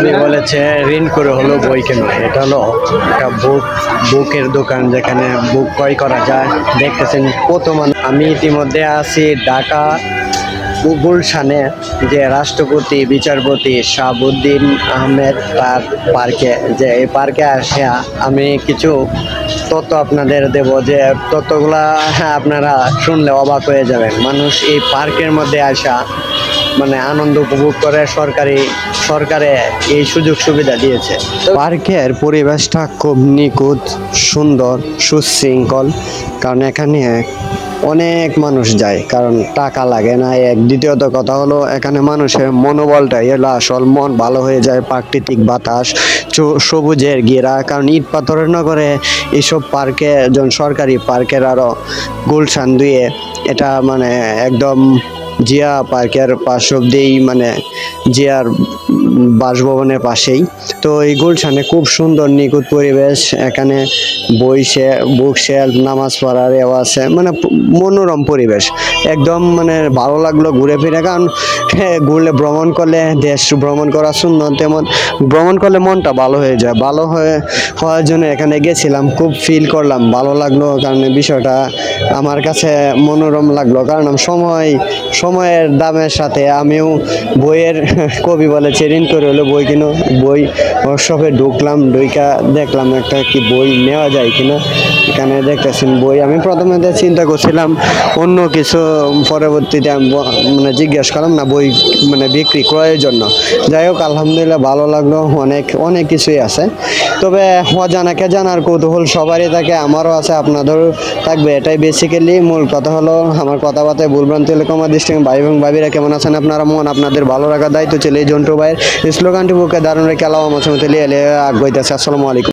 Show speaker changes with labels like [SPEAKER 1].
[SPEAKER 1] উনি বলেছে ঋণ করে হলো বই কেন। এটা হলো একটা বুকের দোকান যেখানে বুক ক্রয় করা যায়। দেখতেছেন কত মানুষ। আমি ইতিমধ্যে আছি ঢাকা গুলশানে, যে রাষ্ট্রপতি বিচারপতি শাহাবুদ্দিন আহমেদ তার পার্কে, যে এই পার্কে আসে আমি কিছু তথ্য আপনাদের দেব, যে তথ্যগুলা আপনারা শুনলে অবাক হয়ে যাবেন। মানুষ এই পার্কের মধ্যে আসা মানে আনন্দ উপভোগ করে, সরকারে এই সুযোগ সুবিধা দিয়েছে। পার্কের পরিবেশটা খুব নিখুঁত, সুন্দর, সুশৃঙ্খল, কারণ এখানে অনেক মানুষ যায়, কারণ টাকা লাগে না এক। দ্বিতীয়ত কথা হলো এখানে মানুষের মনোবলটা এলো আসল, মন ভালো হয়ে যায়। প্রাকৃতিক বাতাস, সবুজের ঘেরা, কারণ ইট পাথরের নগরে এইসব পার্কে যখন সরকারি পার্কের আরও গুলশান দুয়ে এটা মানে একদম জিয়া পার্কের পাশ অব্দিই, মানে জিয়ার বাসভবনের পাশেই। তো এই গুলশানে খুব সুন্দর নিখুঁত পরিবেশ। এখানে বুক শেলফ, নামাজ পড়ার এও আছে, মানে মনোরম পরিবেশ একদম। মানে ভালো লাগলো ঘুরে ফিরে, কারণ ঘুরলে ভ্রমণ করলে দেশ ভ্রমণ করা সুন্নত, তেমন ভ্রমণ করলে মনটা ভালো হয়ে যায়। হওয়ার জন্য এখানে গেছিলাম, খুব ফিল করলাম, ভালো লাগলো। কারণ বিষয়টা আমার কাছে মনোরম লাগলো, কারণ সময়ের দামের সাথে আমিও বইয়ের কবি বলেছে ঋণ করে হলো বই কিনো। বই ওয়ার্কশপে ঢুকলাম, ঢুইকা দেখলাম একটা কি বই নেওয়া যায় কিনা। এখানে দেখতেছেন বই। আমি প্রথমে চিন্তা করছিলাম অন্য কিছু, পরবর্তীতে আমি মানে জিজ্ঞেস করলাম না বই মানে বিক্রি ক্রয়ের জন্য। যাই হোক, আলহামদুলিল্লাহ ভালো লাগলো। অনেক কিছুই আছে, তবে অজানাকে জানার কৌতূহল সবারই থাকে, আমারও আছে, আপনাদেরও থাকবে। এটাই বেসিক্যালি মূল কথা। হলো আমার কথাবার্তায় ভুলভ্রান্তি হলে ক্ষমা দৃষ্টি। ভাই এবং ভাবিরা কেমন আছেন আপনারা? আপনাদের ভালো রাখার দায়িত্ব ছিল এই জন্টু ভাইয়ের স্লোগানটি বুকে দারুণ রেখে আল্লাহ আমার সঙ্গে লিয়ে আগ্রহীতে আছে। আসসালামু আলাইকুম।